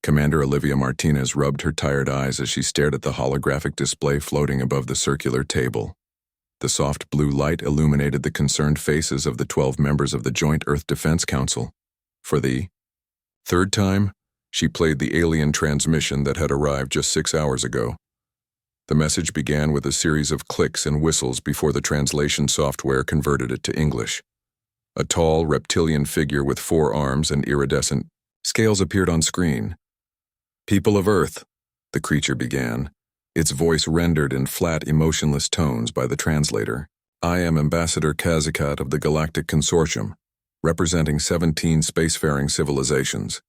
Commander Olivia Martinez rubbed her tired eyes as she stared at the holographic display floating above the circular table. The soft blue light illuminated the concerned faces of the 12 members of the Joint Earth Defense Council. For the third time, she played the alien transmission that had arrived just 6 hours ago. The message began with a series of clicks and whistles before the translation software converted it to English. A tall, reptilian figure with 4 arms and iridescent scales appeared on screen. "People of Earth," the creature began, its voice rendered in flat, emotionless tones by the translator. "I am Ambassador Kazakat of the Galactic Consortium, representing 17 spacefaring civilizations.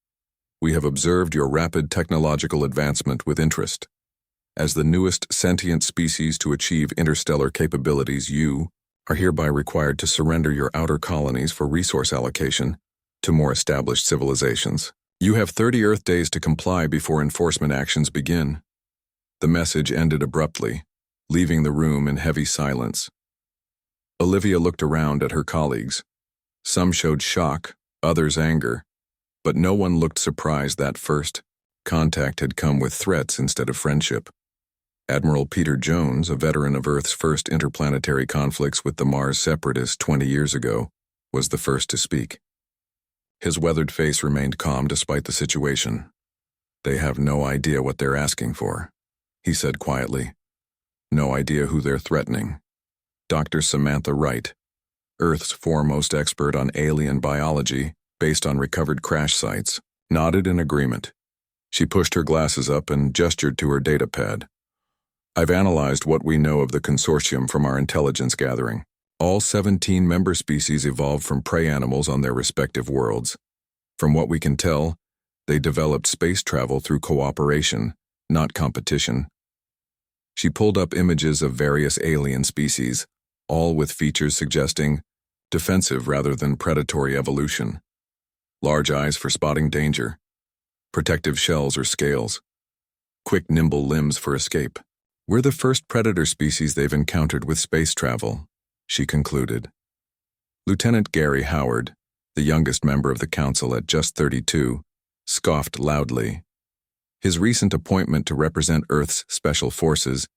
We have observed your rapid technological advancement with interest. As the newest sentient species to achieve interstellar capabilities, you are hereby required to surrender your outer colonies for resource allocation to more established civilizations. You have 30 Earth days to comply before enforcement actions begin." The message ended abruptly, leaving the room in heavy silence. Olivia looked around at her colleagues. Some showed shock, others anger, but no one looked surprised that first contact had come with threats instead of friendship. Admiral Peter Jones, a veteran of Earth's first interplanetary conflicts with the Mars separatists 20 years ago, was the first to speak. His weathered face remained calm despite the situation. "They have no idea what they're asking for," he said quietly. "No idea who they're threatening." Dr. Samantha Wright, Earth's foremost expert on alien biology based on recovered crash sites, nodded in agreement. She pushed her glasses up and gestured to her data pad. "I've analyzed what we know of the consortium from our intelligence gathering. All 17 member species evolved from prey animals on their respective worlds. From what we can tell, they developed space travel through cooperation, not competition." She pulled up images of various alien species, all with features suggesting defensive rather than predatory evolution. Large eyes for spotting danger, protective shells or scales, quick, nimble limbs for escape. "We're the first predator species they've encountered with space travel," she concluded. Lieutenant Gary Howard, the youngest member of the council at just 32, scoffed loudly. His recent appointment to represent Earth's special forces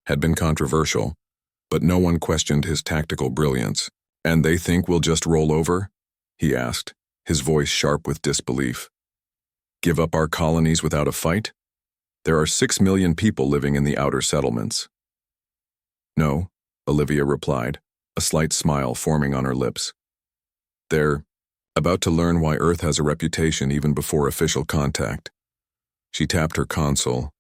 had been controversial, but no one questioned his tactical brilliance. "And they think we'll just roll over?" he asked, his voice sharp with disbelief. "Give up our colonies without a fight? There are 6 million people living in the outer settlements." "No," Olivia replied, a slight smile forming on her lips. "They're about to learn why Earth has a reputation even before official contact." She tapped her console,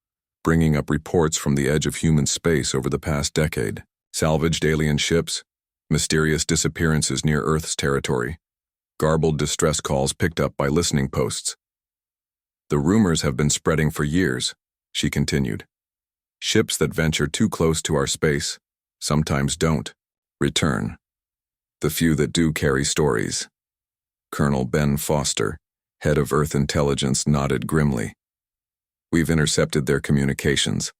bringing up reports from the edge of human space over the past decade. Salvaged alien ships, mysterious disappearances near Earth's territory, garbled distress calls picked up by listening posts. "The rumors have been spreading for years," she continued. "Ships that venture too close to our space sometimes don't return. The few that do carry stories." Colonel Ben Foster, head of Earth Intelligence, nodded grimly. "We've intercepted their communications.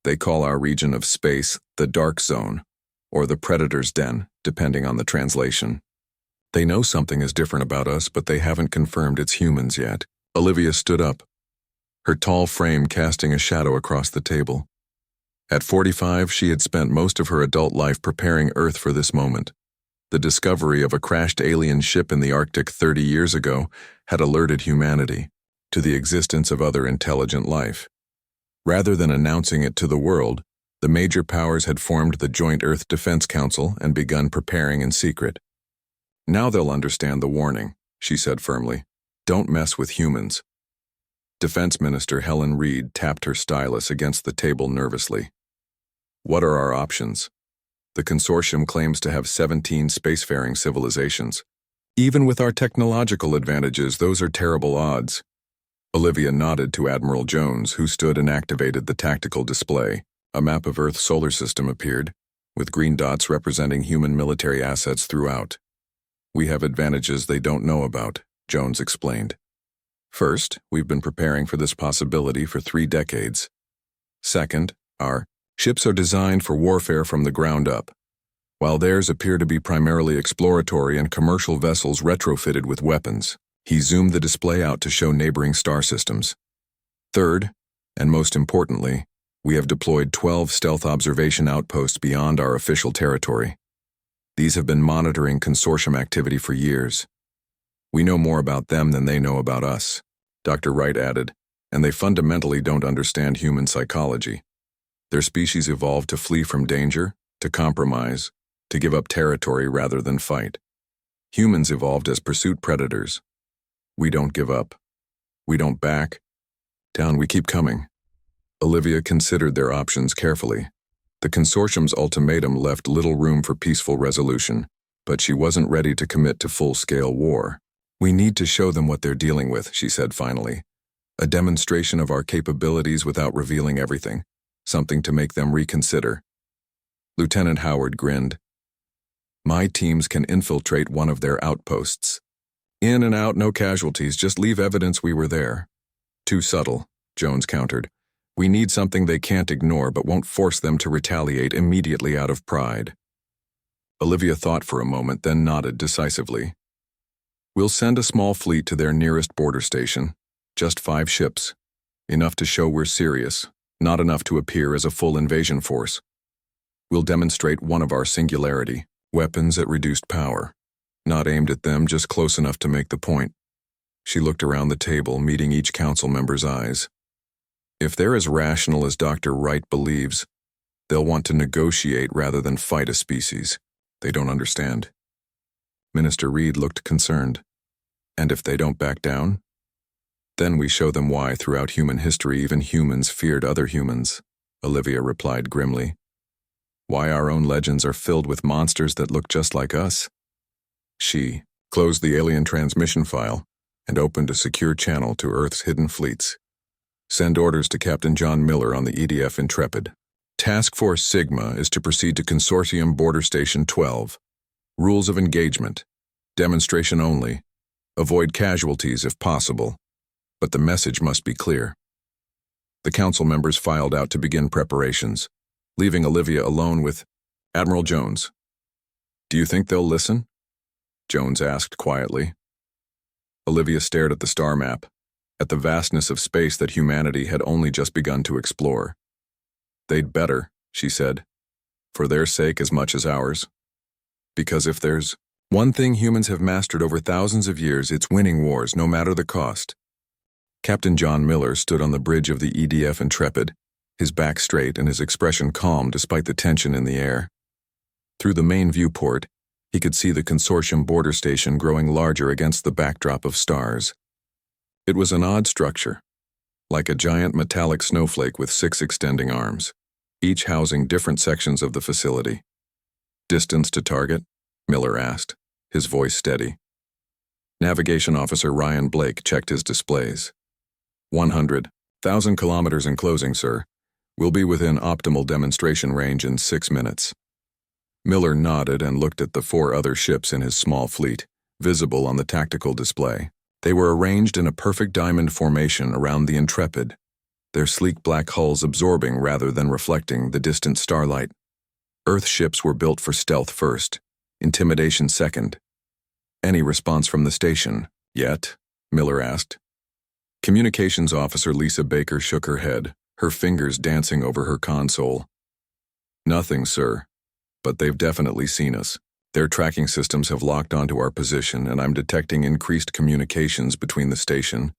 They call our region of space the Dark Zone, or the Predator's Den, depending on the translation. They know something is different about us, but they haven't confirmed it's humans yet." Olivia stood up, her tall frame casting a shadow across the table. At 45, she had spent most of her adult life preparing Earth for this moment. The discovery of a crashed alien ship in the Arctic 30 years ago had alerted humanity to the existence of other intelligent life. Rather than announcing it to the world, the major powers had formed the Joint Earth Defense Council and begun preparing in secret. "Now they'll understand the warning," she said firmly. "Don't mess with humans." Defense Minister Helen Reid tapped her stylus against the table nervously. "What are our options? The consortium claims to have 17 spacefaring civilizations. Even with our technological advantages, those are terrible odds." Olivia nodded to Admiral Jones, who stood and activated the tactical display. A map of Earth's solar system appeared, with green dots representing human military assets throughout. "We have advantages they don't know about," Jones explained. "First, we've been preparing for this possibility for 3 decades. Second, our ships are designed for warfare from the ground up, while theirs appear to be primarily exploratory and commercial vessels retrofitted with weapons." He zoomed the display out to show neighboring star systems. Third, and most importantly, we have deployed 12 stealth observation outposts beyond our official territory. These have been monitoring consortium activity for years. We know more about them than they know about us, Dr. Wright added, and they fundamentally don't understand human psychology. Their species evolved to flee from danger, to compromise, to give up territory rather than fight. Humans evolved as pursuit predators. We don't give up. We don't back. Down we keep coming. Olivia considered their options carefully. The consortium's ultimatum left little room for peaceful resolution, but she wasn't ready to commit to full-scale war. We need to show them what they're dealing with, she said finally. A demonstration of our capabilities without revealing everything. Something to make them reconsider. Lieutenant Howard grinned. My teams can infiltrate one of their outposts. In and out, no casualties, just leave evidence we were there. Too subtle, Jones countered. We need something they can't ignore but won't force them to retaliate immediately out of pride. Olivia thought for a moment, then nodded decisively. We'll send a small fleet to their nearest border station. Just 5 ships. Enough to show we're serious, not enough to appear as a full invasion force. We'll demonstrate one of our singularity, weapons at reduced power. Not aimed at them, just close enough to make the point. She looked around the table, meeting each council member's eyes. If they're as rational as Dr. Wright believes, they'll want to negotiate rather than fight a species they don't understand. Minister Reed looked concerned. And if they don't back down? Then we show them why throughout human history even humans feared other humans, Olivia replied grimly. Why our own legends are filled with monsters that look just like us. She closed the alien transmission file and opened a secure channel to Earth's hidden fleets. Send orders to Captain John Miller on the EDF Intrepid. Task Force Sigma is to proceed to Consortium Border Station 12. Rules of engagement. Demonstration only. Avoid casualties if possible. But the message must be clear. The council members filed out to begin preparations, leaving Olivia alone with Admiral Jones. Do you think they'll listen? Jones asked quietly. Olivia stared at the star map, at the vastness of space that humanity had only just begun to explore. They'd better, she said, for their sake as much as ours. Because if there's one thing humans have mastered over thousands of years, it's winning wars, no matter the cost. Captain John Miller stood on the bridge of the EDF Intrepid, his back straight and his expression calm despite the tension in the air. Through the main viewport, he could see the consortium border station growing larger against the backdrop of stars. It was an odd structure, like a giant metallic snowflake with 6 extending arms, each housing different sections of the facility. Distance to target? Miller asked, his voice steady. Navigation Officer Ryan Blake checked his displays. 100,000 kilometers in closing, sir. We'll be within optimal demonstration range in 6 minutes. Miller nodded and looked at the 4 other ships in his small fleet, visible on the tactical display. They were arranged in a perfect diamond formation around the Intrepid, their sleek black hulls absorbing rather than reflecting the distant starlight. Earth ships were built for stealth first, intimidation second. Any response from the station, yet? Miller asked. Communications Officer Lisa Baker shook her head, her fingers dancing over her console. Nothing, sir. But they've definitely seen us. Their tracking systems have locked onto our position, and I'm detecting increased communications between the station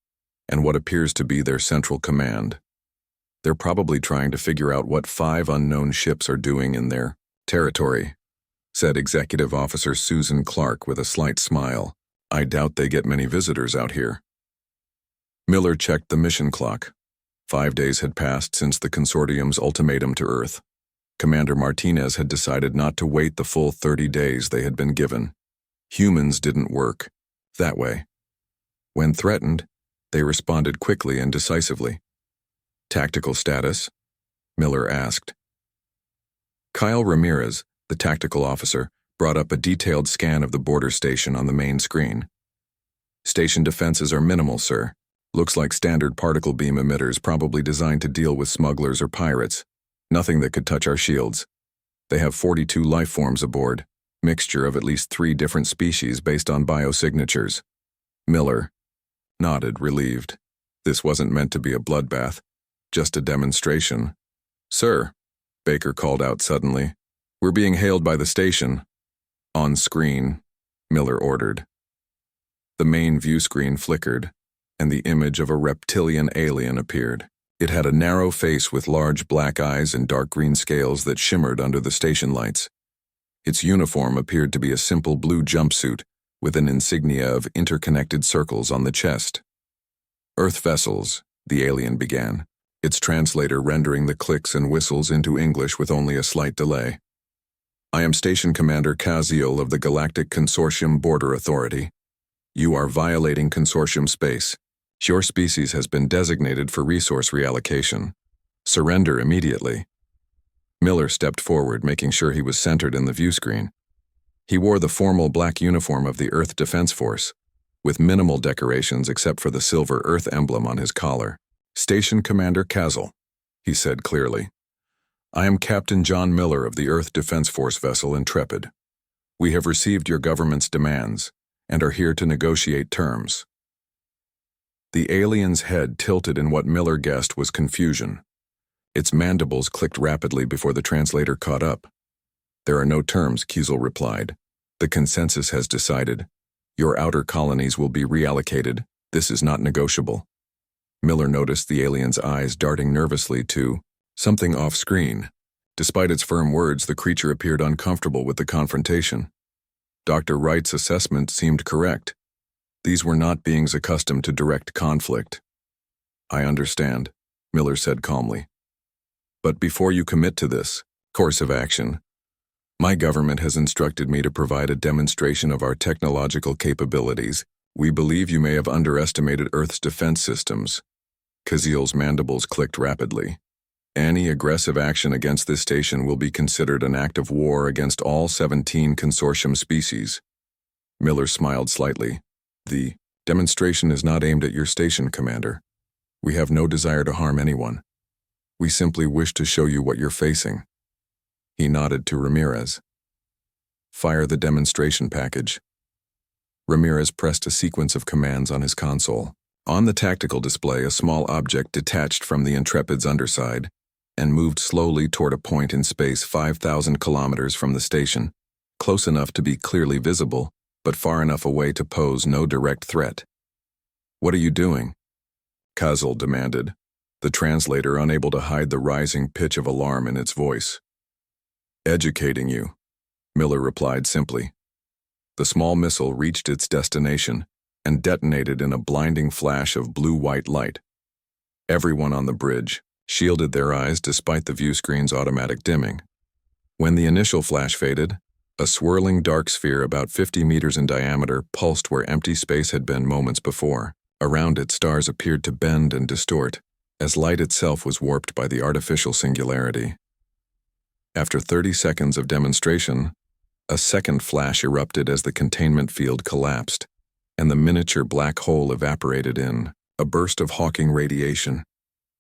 and what appears to be their central command. They're probably trying to figure out what 5 unknown ships are doing in their territory, said Executive Officer Susan Clark with a slight smile. I doubt they get many visitors out here. Miller checked the mission clock. 5 days had passed since the consortium's ultimatum to Earth. Commander Martinez had decided not to wait the full 30 days they had been given. Humans didn't work that way. When threatened, they responded quickly and decisively. Tactical status? Miller asked. Kyle Ramirez, the tactical officer, brought up a detailed scan of the border station on the main screen. Station defenses are minimal, sir. Looks like standard particle beam emitters probably designed to deal with smugglers or pirates. Nothing that could touch our shields. They have 42 life forms aboard, mixture of at least 3 different species based on biosignatures. Miller nodded, relieved. This wasn't meant to be a bloodbath, just a demonstration. "Sir," Baker called out suddenly, "we're being hailed by the station." "On screen," Miller ordered. The main view screen flickered, and the image of a reptilian alien appeared. It had a narrow face with large black eyes and dark green scales that shimmered under the station lights. Its uniform appeared to be a simple blue jumpsuit with an insignia of interconnected circles on the chest. "Earth vessels," the alien began, its translator rendering the clicks and whistles into English with only a slight delay. "I am Station Commander Kaziel of the Galactic Consortium Border Authority. You are violating Consortium space. Your species has been designated for resource reallocation. Surrender immediately." Miller stepped forward, making sure he was centered in the view screen. He wore the formal black uniform of the Earth Defense Force, with minimal decorations except for the silver Earth emblem on his collar. "Station Commander Kaziel," he said clearly. "I am Captain John Miller of the Earth Defense Force vessel Intrepid. We have received your government's demands and are here to negotiate terms." The alien's head tilted in what Miller guessed was confusion. Its mandibles clicked rapidly before the translator caught up. "There are no terms," Kaziel replied. "The consensus has decided. Your outer colonies will be reallocated. This is not negotiable." Miller noticed the alien's eyes darting nervously to something off-screen. Despite its firm words, the creature appeared uncomfortable with the confrontation. Dr. Wright's assessment seemed correct. These were not beings accustomed to direct conflict. "I understand," Miller said calmly. "But before you commit to this course of action, my government has instructed me to provide a demonstration of our technological capabilities. We believe you may have underestimated Earth's defense systems." Kaziel's mandibles clicked rapidly. "Any aggressive action against this station will be considered an act of war against all 17 consortium species." Miller smiled slightly. "The demonstration is not aimed at your station, Commander. We have no desire to harm anyone. We simply wish to show you what you're facing." He nodded to Ramirez. "Fire the demonstration package." Ramirez pressed a sequence of commands on his console. On the tactical display, a small object detached from the Intrepid's underside and moved slowly toward a point in space 5,000 kilometers from the station, close enough to be clearly visible, but far enough away to pose no direct threat. "What are you doing?" Kaziel demanded, the translator unable to hide the rising pitch of alarm in its voice. "Educating you," Miller replied simply. The small missile reached its destination and detonated in a blinding flash of blue-white light. Everyone on the bridge shielded their eyes despite the view screen's automatic dimming. When the initial flash faded, a swirling dark sphere about 50 meters in diameter pulsed where empty space had been moments before. Around it, stars appeared to bend and distort, as light itself was warped by the artificial singularity. After 30 seconds of demonstration, a second flash erupted as the containment field collapsed, and the miniature black hole evaporated in a burst of Hawking radiation.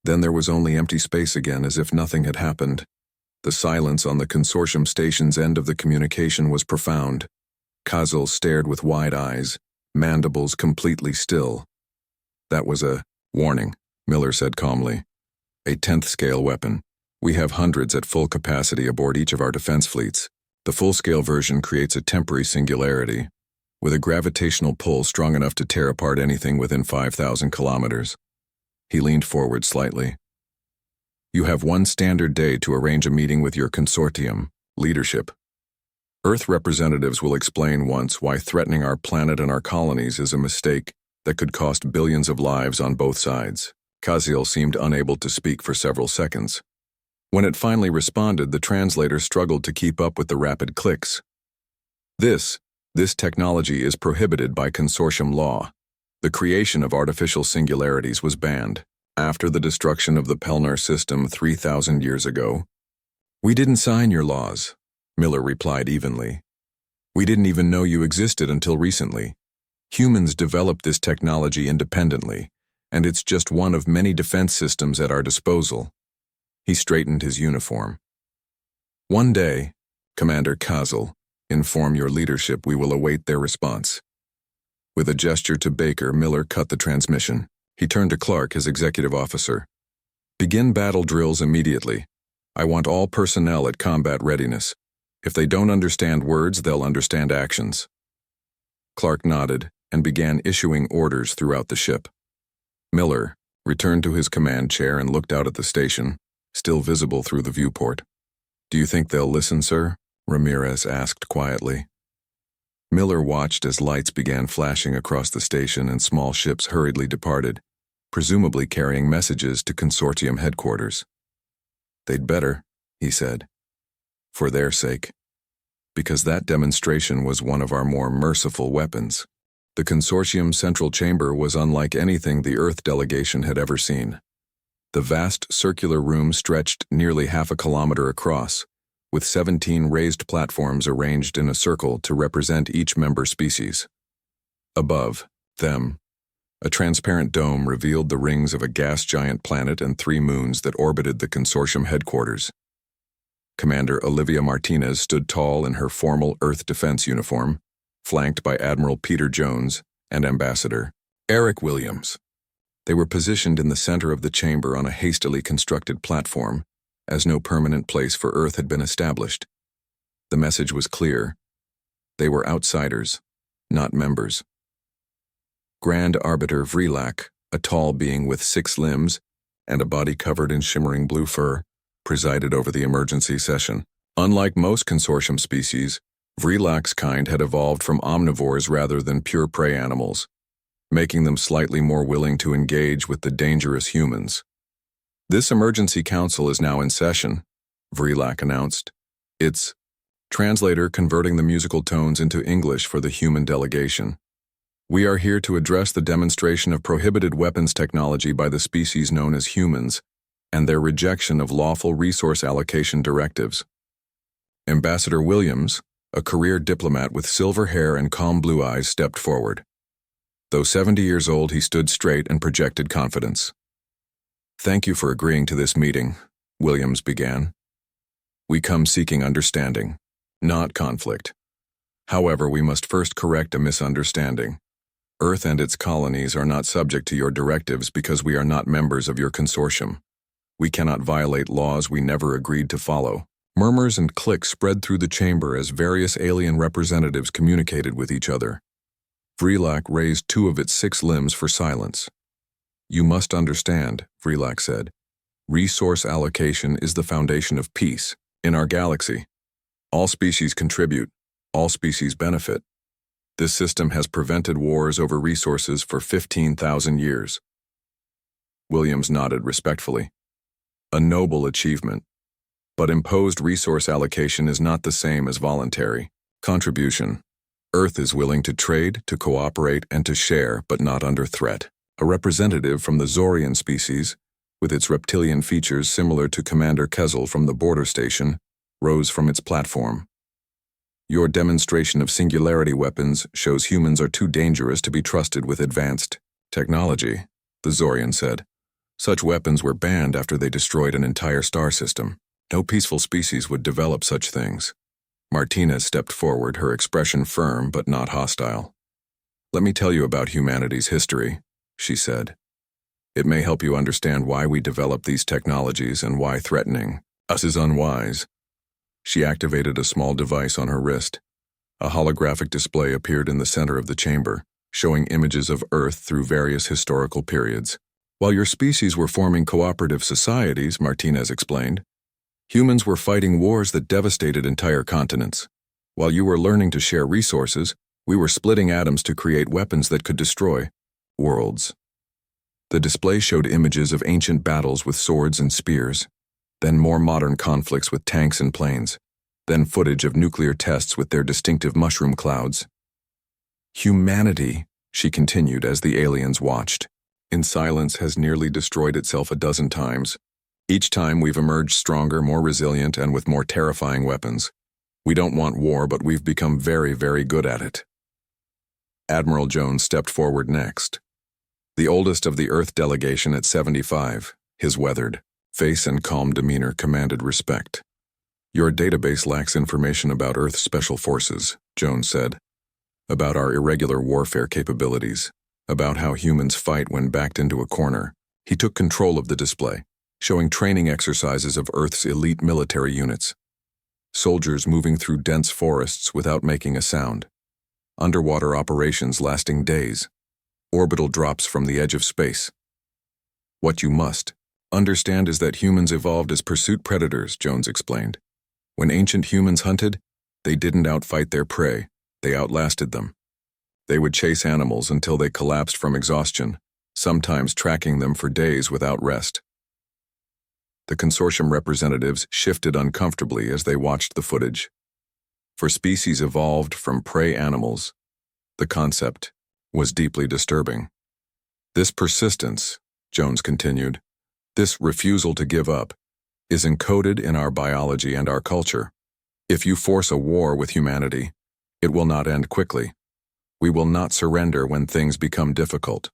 Then there was only empty space again, as if nothing had happened. The silence on the consortium station's end of the communication was profound. Kaziel stared with wide eyes, mandibles completely still. "That was a warning," Miller said calmly. "A 10th scale weapon. We have hundreds at full capacity aboard each of our defense fleets. The full-scale version creates a temporary singularity, with a gravitational pull strong enough to tear apart anything within 5,000 kilometers. He leaned forward slightly. "You have one standard day to arrange a meeting with your consortium, leadership. Earth representatives will explain once why threatening our planet and our colonies is a mistake that could cost billions of lives on both sides." Kaziel seemed unable to speak for several seconds. When it finally responded, the translator struggled to keep up with the rapid clicks. This technology is prohibited by consortium law. The creation of artificial singularities was banned after the destruction of the Pelnar system 3,000 years ago." "We didn't sign your laws," Miller replied evenly. "We didn't even know you existed until recently. Humans developed this technology independently, and it's just one of many defense systems at our disposal." He straightened his uniform. "One day, Commander Kaziel, inform your leadership. We will await their response." With a gesture to Baker, Miller cut the transmission. He turned to Clark, his executive officer. Begin battle drills immediately. I want all personnel at combat readiness. If they don't understand words, they'll understand actions. Clark nodded and began issuing orders throughout the ship. Miller returned to his command chair and looked out at the station, still visible through the viewport. Do you think they'll listen, sir? Ramirez asked quietly. Miller watched as lights began flashing across the station and small ships hurriedly departed, presumably carrying messages to consortium headquarters. They'd better, he said. For their sake. Because that demonstration was one of our more merciful weapons. The consortium's central chamber was unlike anything the Earth delegation had ever seen. The vast circular room stretched nearly half a kilometer across, with 17 raised platforms arranged in a circle to represent each member species. Above them, a transparent dome revealed the rings of a gas giant planet and 3 moons that orbited the consortium headquarters. Commander Olivia Martinez stood tall in her formal Earth defense uniform, flanked by Admiral Peter Jones and Ambassador Eric Williams. They were positioned in the center of the chamber on a hastily constructed platform, as no permanent place for Earth had been established. The message was clear. They were outsiders, not members. Grand Arbiter Vrelak, a tall being with 6 limbs and a body covered in shimmering blue fur, presided over the emergency session. Unlike most consortium species, Vrelak's kind had evolved from omnivores rather than pure prey animals, making them slightly more willing to engage with the dangerous humans. This emergency council is now in session, Vrelak announced. Its translator converting the musical tones into English for the human delegation. We are here to address the demonstration of prohibited weapons technology by the species known as humans and their rejection of lawful resource allocation directives. Ambassador Williams, a career diplomat with silver hair and calm blue eyes, stepped forward. Though 70 years old, he stood straight and projected confidence. Thank you for agreeing to this meeting, Williams began. We come seeking understanding, not conflict. However, we must first correct a misunderstanding. Earth and its colonies are not subject to your directives because we are not members of your consortium. We cannot violate laws we never agreed to follow. Murmurs and clicks spread through the chamber as various alien representatives communicated with each other. Vrelak raised 2 of its 6 limbs for silence. You must understand, Vrelak said. Resource allocation is the foundation of peace in our galaxy. All species contribute, all species benefit. This system has prevented wars over resources for 15,000 years. Williams nodded respectfully. A noble achievement. But imposed resource allocation is not the same as voluntary contribution. Earth is willing to trade, to cooperate, and to share, but not under threat. A representative from the Zorian species, with its reptilian features similar to Commander Kezel from the border station, rose from its platform. Your demonstration of singularity weapons shows humans are too dangerous to be trusted with advanced technology, the Zorian said. Such weapons were banned after they destroyed an entire star system. No peaceful species would develop such things. Martinez stepped forward, her expression firm but not hostile. Let me tell you about humanity's history, she said. It may help you understand why we developed these technologies and why threatening us is unwise. She activated a small device on her wrist. A holographic display appeared in the center of the chamber, showing images of Earth through various historical periods. While your species were forming cooperative societies, Martinez explained, humans were fighting wars that devastated entire continents. While you were learning to share resources, we were splitting atoms to create weapons that could destroy worlds. The display showed images of ancient battles with swords and spears, then more modern conflicts with tanks and planes, then footage of nuclear tests with their distinctive mushroom clouds. Humanity, she continued as the aliens watched, in silence has nearly destroyed itself a dozen times. Each time we've emerged stronger, more resilient, and with more terrifying weapons. We don't want war, but we've become very, very good at it. Admiral Jones stepped forward next. The oldest of the Earth delegation at 75, his weathered face and calm demeanor commanded respect. Your database lacks information about Earth's special forces, Jones said, about our irregular warfare capabilities, about how humans fight when backed into a corner. He took control of the display, showing training exercises of Earth's elite military units. Soldiers moving through dense forests without making a sound. Underwater operations lasting days. Orbital drops from the edge of space. What you must understand is that humans evolved as pursuit predators, Jones explained. When ancient humans hunted, they didn't outfight their prey, they outlasted them. They would chase animals until they collapsed from exhaustion, sometimes tracking them for days without rest. The consortium representatives shifted uncomfortably as they watched the footage. For species evolved from prey animals, the concept was deeply disturbing. This persistence, Jones continued, this refusal to give up, is encoded in our biology and our culture. If you force a war with humanity, it will not end quickly. We will not surrender when things become difficult.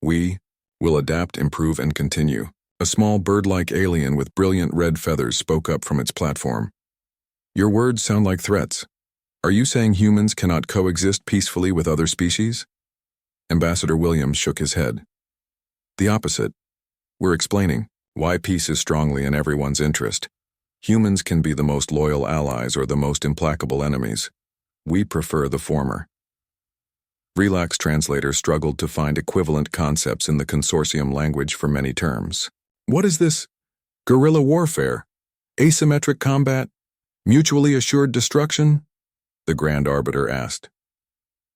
We will adapt, improve, and continue. A small bird-like alien with brilliant red feathers spoke up from its platform. Your words sound like threats. Are you saying humans cannot coexist peacefully with other species? Ambassador Williams shook his head. The opposite. We're explaining why peace is strongly in everyone's interest. Humans can be the most loyal allies or the most implacable enemies. We prefer the former. Relax translator struggled to find equivalent concepts in the consortium language for many terms. What is this? Guerrilla warfare? Asymmetric combat? Mutually assured destruction? The Grand Arbiter asked.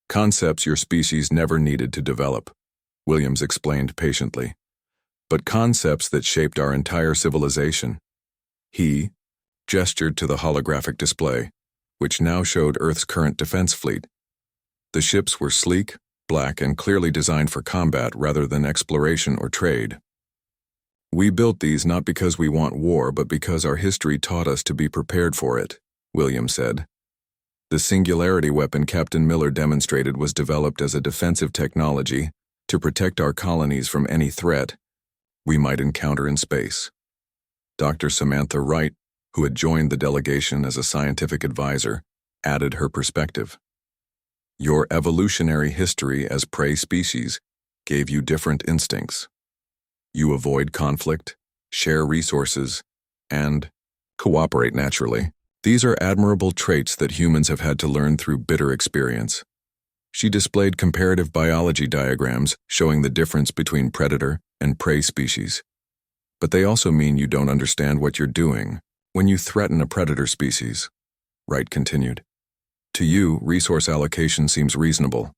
Concepts your species never needed to develop, Williams explained patiently. But concepts that shaped our entire civilization. He gestured to the holographic display, which now showed Earth's current defense fleet. The ships were sleek, black, and clearly designed for combat rather than exploration or trade. We built these not because we want war, but because our history taught us to be prepared for it, Williams said. The singularity weapon Captain Miller demonstrated was developed as a defensive technology to protect our colonies from any threat we might encounter in space. Dr. Samantha Wright, who had joined the delegation as a scientific advisor, added her perspective. Your evolutionary history as prey species gave you different instincts. You avoid conflict, share resources, and cooperate naturally. These are admirable traits that humans have had to learn through bitter experience. She displayed comparative biology diagrams showing the difference between predator and prey species. But they also mean you don't understand what you're doing when you threaten a predator species, Wright continued. To you, resource allocation seems reasonable.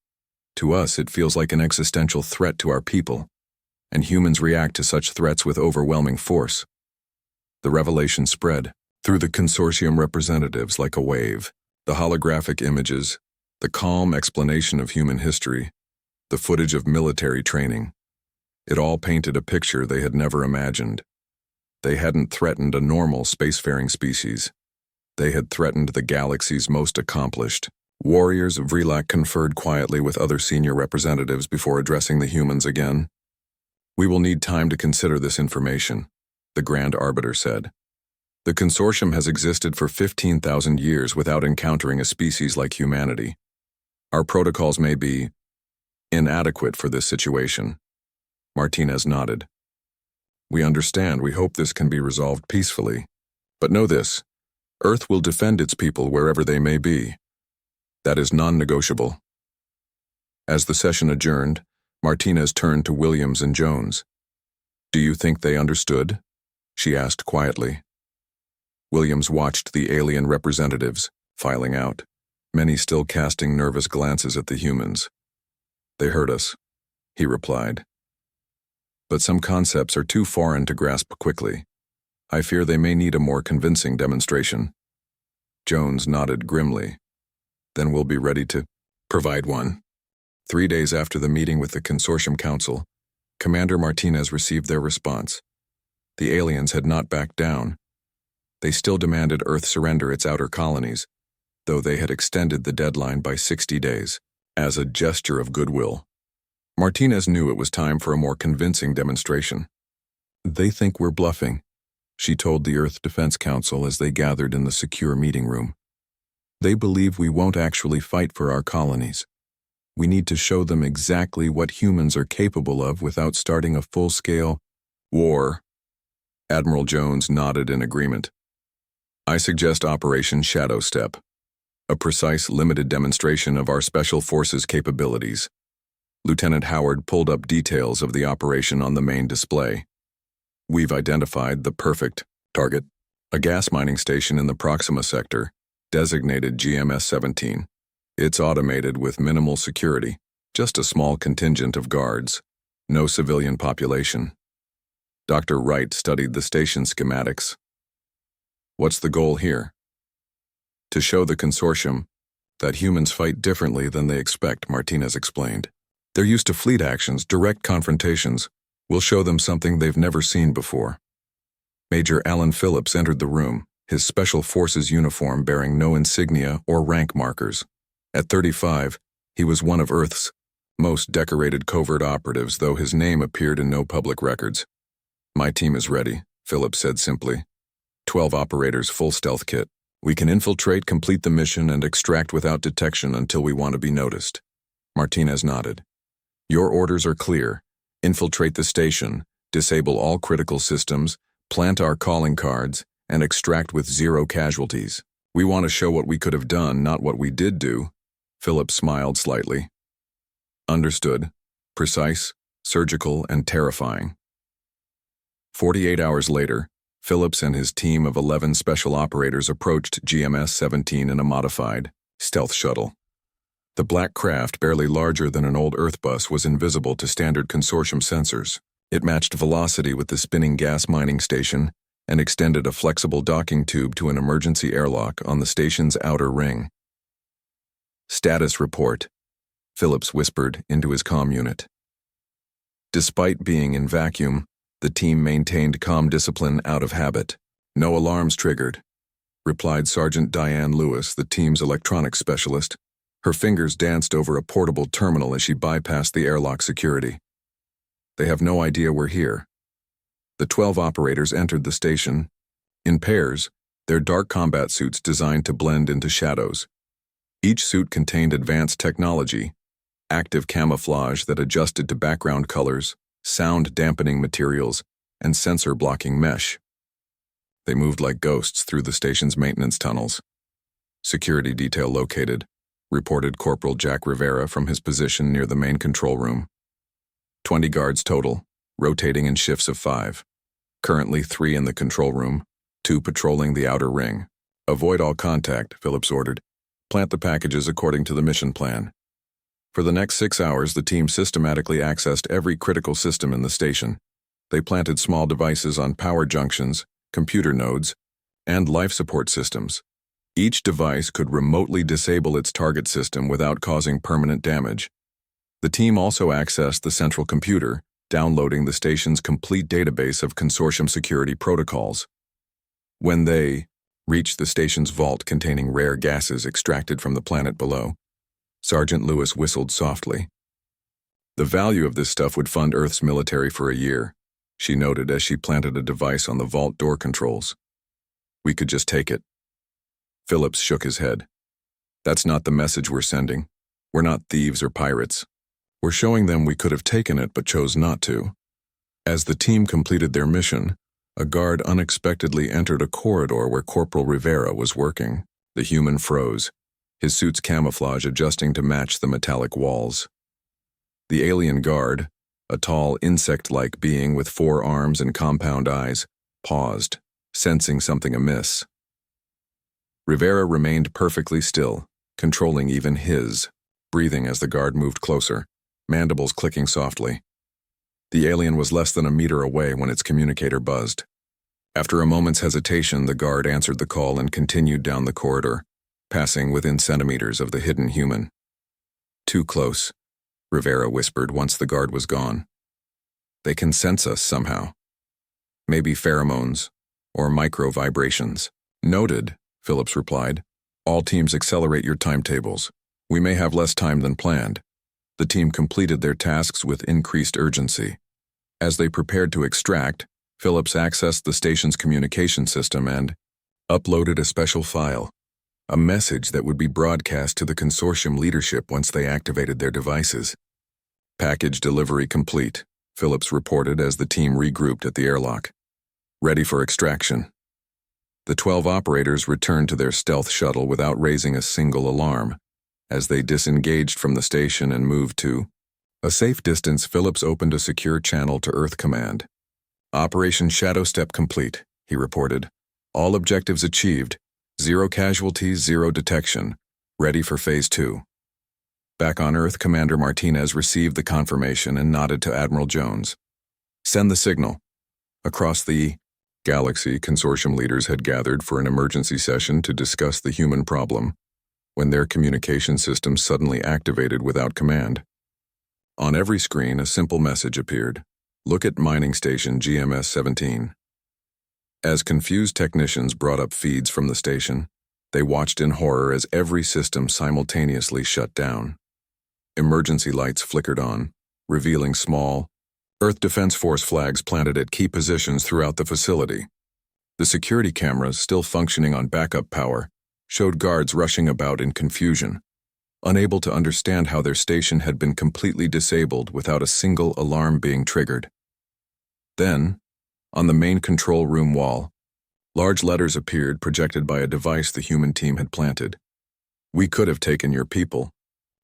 To us, it feels like an existential threat to our people, and humans react to such threats with overwhelming force. The revelation spread through the consortium representatives like a wave. The holographic images, the calm explanation of human history, the footage of military training. It all painted a picture they had never imagined. They hadn't threatened a normal spacefaring species. They had threatened the galaxy's most accomplished. Warriors of Relac conferred quietly with other senior representatives before addressing the humans again. We will need time to consider this information, the Grand Arbiter said. The consortium has existed for 15,000 years without encountering a species like humanity. Our protocols may be inadequate for this situation. Martinez nodded. We understand. We hope this can be resolved peacefully. But know this, Earth will defend its people wherever they may be. That is non-negotiable. As the session adjourned, Martinez turned to Williams and Jones. Do you think they understood? She asked quietly. Williams watched the alien representatives, filing out, many still casting nervous glances at the humans. They heard us, he replied. But some concepts are too foreign to grasp quickly. I fear they may need a more convincing demonstration. Jones nodded grimly. Then we'll be ready to provide one. 3 days after the meeting with the Consortium Council, Commander Martinez received their response. The aliens had not backed down. They still demanded Earth surrender its outer colonies, though they had extended the deadline by 60 days, as a gesture of goodwill. Martinez knew it was time for a more convincing demonstration. They think we're bluffing, she told the Earth Defense Council as they gathered in the secure meeting room. They believe we won't actually fight for our colonies. We need to show them exactly what humans are capable of without starting a full-scale war. Admiral Jones nodded in agreement. I suggest Operation Shadow Step, a precise, limited demonstration of our Special Forces capabilities. Lieutenant Howard pulled up details of the operation on the main display. We've identified the perfect target, a gas mining station in the Proxima sector, designated GMS-17. It's automated with minimal security, just a small contingent of guards, no civilian population. Dr. Wright studied the station schematics. What's the goal here? To show the consortium that humans fight differently than they expect, Martinez explained. They're used to fleet actions, direct confrontations. We'll show them something they've never seen before. Major Alan Phillips entered the room, his Special Forces uniform bearing no insignia or rank markers. At 35, he was one of Earth's most decorated covert operatives, though his name appeared in no public records. My team is ready, Phillips said simply. 12 operators, full stealth kit. We can infiltrate, complete the mission, and extract without detection until we want to be noticed. Martinez nodded. Your orders are clear. Infiltrate the station, disable all critical systems, plant our calling cards, and extract with 0 casualties. We want to show what we could have done, not what we did do. Phillips smiled slightly. Understood. Precise, surgical, and terrifying. 48 hours later, Phillips and his team of 11 special operators approached GMS-17 in a modified stealth shuttle. The black craft, barely larger than an old Earth bus, was invisible to standard consortium sensors. It matched velocity with the spinning gas mining station and extended a flexible docking tube to an emergency airlock on the station's outer ring. Status report, Phillips whispered into his comm unit. Despite being in vacuum, the team maintained comm discipline out of habit. No alarms triggered, replied Sergeant Diane Lewis, the team's electronics specialist. Her fingers danced over a portable terminal as she bypassed the airlock security. They have no idea we're here. The 12 operators entered the station. In pairs, their dark combat suits designed to blend into shadows. Each suit contained advanced technology, active camouflage that adjusted to background colors, sound-dampening materials, and sensor-blocking mesh. They moved like ghosts through the station's maintenance tunnels. Security detail located, reported Corporal Jack Rivera from his position near the main control room. 20 guards total, rotating in shifts of 5. Currently 3 in the control room, 2 patrolling the outer ring. Avoid all contact, Phillips ordered. Plant the packages according to the mission plan. For the next 6 hours, the team systematically accessed every critical system in the station. They planted small devices on power junctions, computer nodes, and life support systems. Each device could remotely disable its target system without causing permanent damage. The team also accessed the central computer, downloading the station's complete database of consortium security protocols. When they reached the station's vault containing rare gases extracted from the planet below, Sergeant Lewis whistled softly. The value of this stuff would fund Earth's military for a year, she noted as she planted a device on the vault door controls. We could just take it. Phillips shook his head. That's not the message we're sending. We're not thieves or pirates. We're showing them we could have taken it but chose not to. As the team completed their mission, a guard unexpectedly entered a corridor where Corporal Rivera was working. The human froze, his suit's camouflage adjusting to match the metallic walls. The alien guard, a tall insect-like being with 4 arms and compound eyes, paused, sensing something amiss. Rivera remained perfectly still, controlling even his breathing as the guard moved closer, mandibles clicking softly. The alien was less than a meter away when its communicator buzzed. After a moment's hesitation, the guard answered the call and continued down the corridor, passing within centimeters of the hidden human. Too close, Rivera whispered once the guard was gone. They can sense us somehow. Maybe pheromones or micro-vibrations. Noted, Phillips replied. All teams accelerate your timetables. We may have less time than planned. The team completed their tasks with increased urgency. As they prepared to extract, Phillips accessed the station's communication system and uploaded a special file. A message that would be broadcast to the consortium leadership once they activated their devices. Package delivery complete, Phillips reported as the team regrouped at the airlock. Ready for extraction. The 12 operators returned to their stealth shuttle without raising a single alarm. As they disengaged from the station and moved to a safe distance, Phillips opened a secure channel to Earth Command. Operation Shadow Step complete, he reported. All objectives achieved. 0 casualties, 0 detection. Ready for Phase 2. Back on Earth, Commander Martinez received the confirmation and nodded to Admiral Jones. Send the signal. Across the galaxy, consortium leaders had gathered for an emergency session to discuss the human problem, when their communication system suddenly activated without command. On every screen, a simple message appeared. Look at mining station GMS-17. As confused technicians brought up feeds from the station, they watched in horror as every system simultaneously shut down. Emergency lights flickered on, revealing small Earth Defense Force flags planted at key positions throughout the facility. The security cameras, still functioning on backup power, showed guards rushing about in confusion, unable to understand how their station had been completely disabled without a single alarm being triggered. Then, on the main control room wall, large letters appeared projected by a device the human team had planted. We could have taken your people.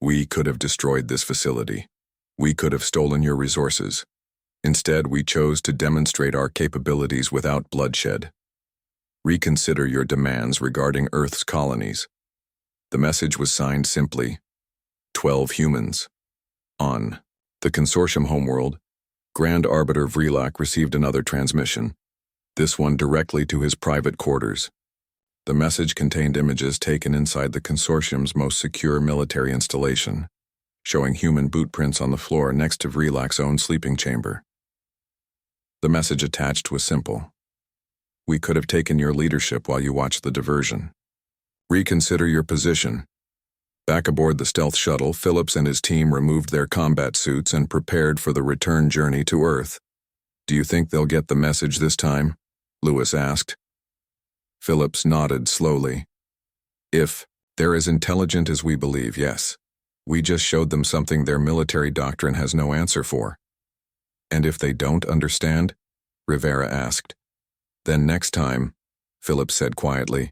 We could have destroyed this facility. We could have stolen your resources. Instead, we chose to demonstrate our capabilities without bloodshed. Reconsider your demands regarding Earth's colonies. The message was signed simply, 12 humans. On the consortium homeworld, Grand Arbiter Vrelak received another transmission, this one directly to his private quarters. The message contained images taken inside the consortium's most secure military installation, showing human boot prints on the floor next to Vrelak's own sleeping chamber. The message attached was simple. We could have taken your leadership while you watched the diversion. Reconsider your position. Back aboard the stealth shuttle, Phillips and his team removed their combat suits and prepared for the return journey to Earth. Do you think they'll get the message this time? Lewis asked. Phillips nodded slowly. If they're as intelligent as we believe, yes. We just showed them something their military doctrine has no answer for. And if they don't understand? Rivera asked. Then next time, Phillips said quietly,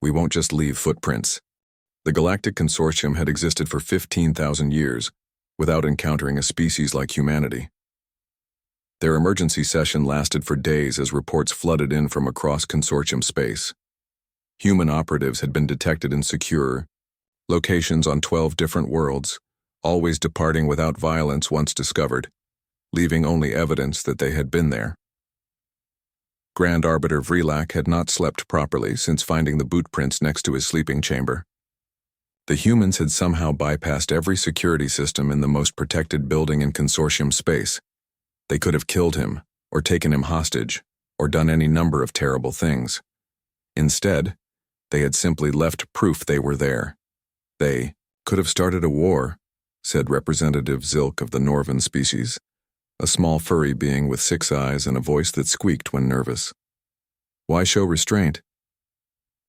we won't just leave footprints. The Galactic Consortium had existed for 15,000 years without encountering a species like humanity. Their emergency session lasted for days as reports flooded in from across consortium space. Human operatives had been detected in secure locations on 12 different worlds, always departing without violence once discovered, leaving only evidence that they had been there. Grand Arbiter Vrelak had not slept properly since finding the boot prints next to his sleeping chamber. The humans had somehow bypassed every security system in the most protected building in consortium space. They could have killed him, or taken him hostage, or done any number of terrible things. Instead, they had simply left proof they were there. They could have started a war, said Representative Zilk of the Norvan species, a small furry being with 6 eyes and a voice that squeaked when nervous. Why show restraint?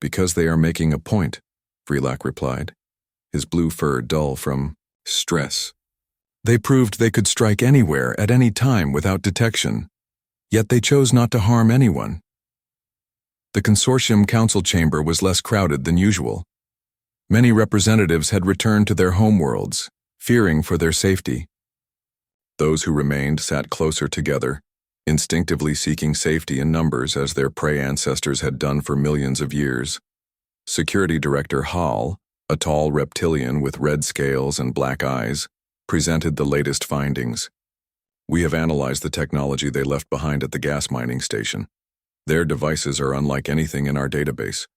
Because they are making a point, Vrelak replied, his blue fur dull from stress. They proved they could strike anywhere at any time without detection, yet they chose not to harm anyone. The consortium council chamber was less crowded than usual. Many representatives had returned to their homeworlds, fearing for their safety. Those who remained sat closer together, instinctively seeking safety in numbers as their prey ancestors had done for millions of years. Security Director Hall, a tall reptilian with red scales and black eyes, presented the latest findings. We have analyzed the technology they left behind at the gas mining station. Their devices are unlike anything in our database.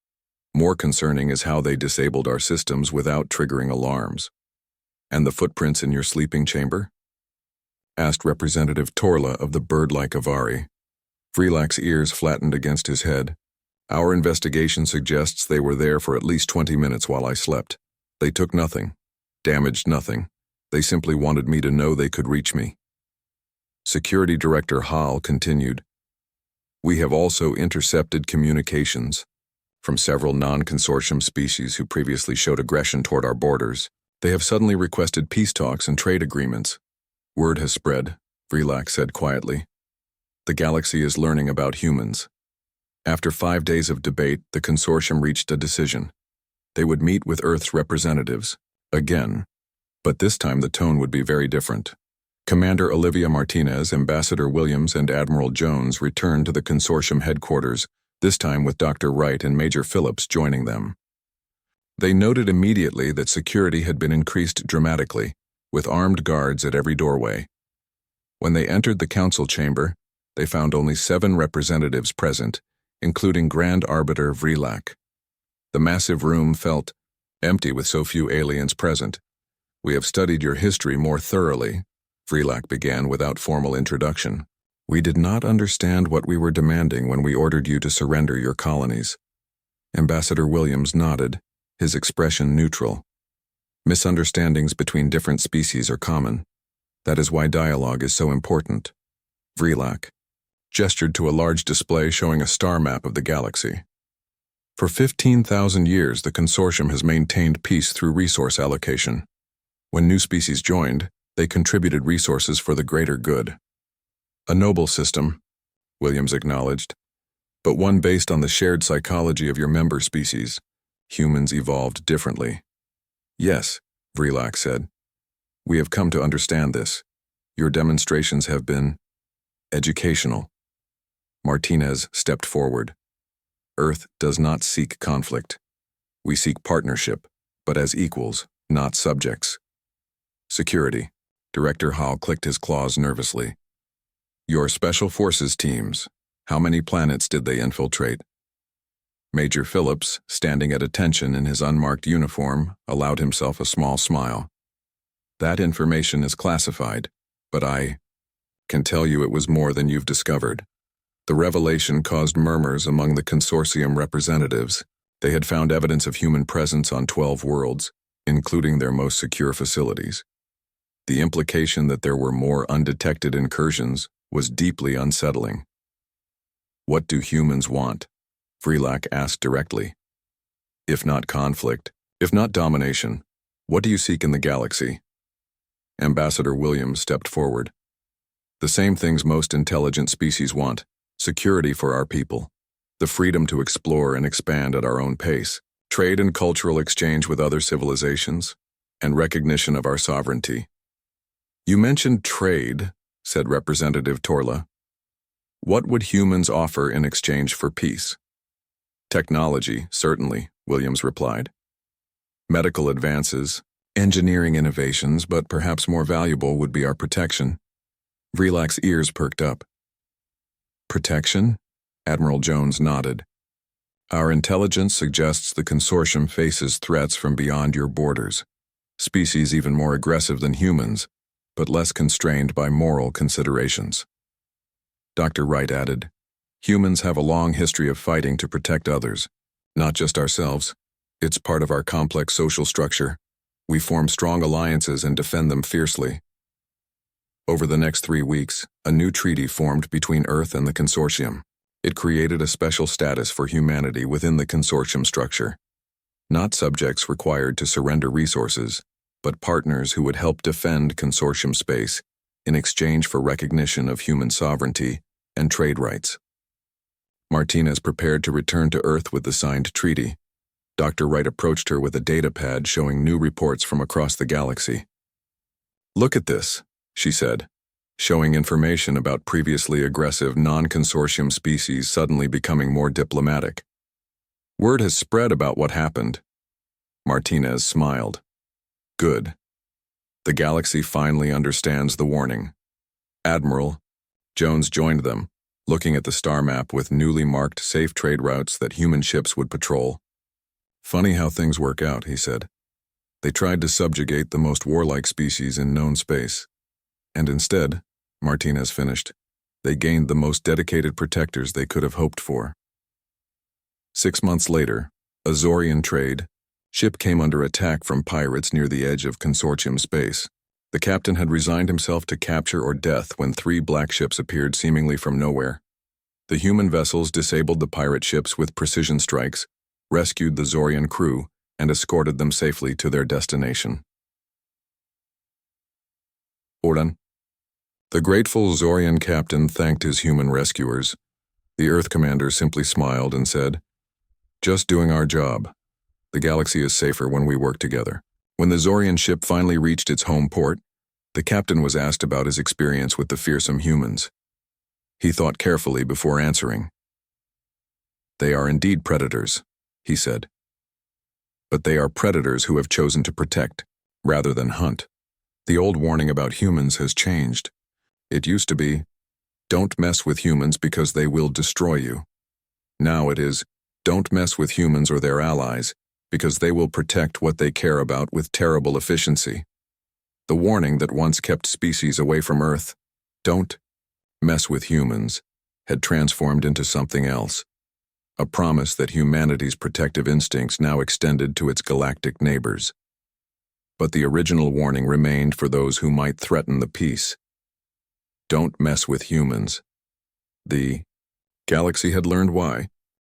More concerning is how they disabled our systems without triggering alarms. And the footprints in your sleeping chamber? Asked Representative Torla of the bird-like Avari. Vrelak's ears flattened against his head. Our investigation suggests they were there for at least 20 minutes while I slept. They took nothing, damaged nothing. They simply wanted me to know they could reach me. Security Director Hall continued. We have also intercepted communications from several non-consortium species who previously showed aggression toward our borders. They have suddenly requested peace talks and trade agreements. Word has spread, Vrelax said quietly. The galaxy is learning about humans. After 5 days of debate, the consortium reached a decision. They would meet with Earth's representatives, again, but this time the tone would be very different. Commander Olivia Martinez, Ambassador Williams, and Admiral Jones returned to the consortium headquarters, this time with Dr. Wright and Major Phillips joining them. They noted immediately that security had been increased dramatically, with armed guards at every doorway. When they entered the council chamber, they found only 7 representatives present, including Grand Arbiter Vrelax. The massive room felt empty with so few aliens present. "We have studied your history more thoroughly," Vrelax began without formal introduction. "We did not understand what we were demanding when we ordered you to surrender your colonies." Ambassador Williams nodded, his expression neutral. "Misunderstandings between different species are common. That is why dialogue is so important." Vrelax gestured to a large display showing a star map of the galaxy. "For 15,000 years, the consortium has maintained peace through resource allocation. When new species joined, they contributed resources for the greater good. A noble system," Williams acknowledged, "but one based on the shared psychology of your member species. Humans evolved differently." "Yes," Vrelax said. "We have come to understand this. Your demonstrations have been educational." Martinez stepped forward. "Earth does not seek conflict. We seek partnership, but as equals, not subjects." "Security." Director Hall clicked his claws nervously. "Your special forces teams, how many planets did they infiltrate?" Major Phillips, standing at attention in his unmarked uniform, allowed himself a small smile. "That information is classified, but I can tell you it was more than you've discovered." The revelation caused murmurs among the consortium representatives. They had found evidence of human presence on 12 worlds, including their most secure facilities. The implication that there were more undetected incursions was deeply unsettling. "What do humans want?" Vrelax asked directly. "If not conflict, if not domination, what do you seek in the galaxy?" Ambassador Williams stepped forward. "The same things most intelligent species want: security for our people, the freedom to explore and expand at our own pace, trade and cultural exchange with other civilizations, and recognition of our sovereignty." "You mentioned trade," said Representative Torla. "What would humans offer in exchange for peace?" "Technology, certainly," Williams replied. "Medical advances, engineering innovations, but perhaps more valuable would be our protection." Vrelax's ears perked up. "Protection?" Admiral Jones nodded. "Our intelligence suggests the consortium faces threats from beyond your borders, species even more aggressive than humans, but less constrained by moral considerations." Dr. Wright added, "Humans have a long history of fighting to protect others, not just ourselves. It's part of our complex social structure. We form strong alliances and defend them fiercely." Over the next 3 weeks, a new treaty formed between Earth and the consortium. It created a special status for humanity within the consortium structure. Not subjects required to surrender resources, but partners who would help defend consortium space in exchange for recognition of human sovereignty and trade rights. Martinez prepared to return to Earth with the signed treaty. Dr. Wright approached her with a data pad showing new reports from across the galaxy. "Look at this," she said, showing information about previously aggressive non-consortium species suddenly becoming more diplomatic. "Word has spread about what happened." Martinez smiled. "Good. The galaxy finally understands the warning." Admiral Jones joined them, looking at the star map with newly marked safe trade routes that human ships would patrol. "Funny how things work out," he said. "They tried to subjugate the most warlike species in known space. And instead," Martinez finished, "they gained the most dedicated protectors they could have hoped for." 6 months later, a Zorian trade ship came under attack from pirates near the edge of consortium space. The captain had resigned himself to capture or death when 3 black ships appeared seemingly from nowhere. The human vessels disabled the pirate ships with precision strikes, rescued the Zorian crew, and escorted them safely to their destination. Ordan. The grateful Zorian captain thanked his human rescuers. The Earth commander simply smiled and said, "Just doing our job. The galaxy is safer when we work together." When the Zorian ship finally reached its home port, the captain was asked about his experience with the fearsome humans. He thought carefully before answering. "They are indeed predators," he said. "But they are predators who have chosen to protect, rather than hunt. The old warning about humans has changed. It used to be, 'Don't mess with humans because they will destroy you.' Now it is, 'Don't mess with humans or their allies, because they will protect what they care about with terrible efficiency.' The warning that once kept species away from Earth, 'Don't mess with humans,' had transformed into something else. A promise that humanity's protective instincts now extended to its galactic neighbors. But the original warning remained for those who might threaten the peace. Don't mess with humans. The galaxy had learned why.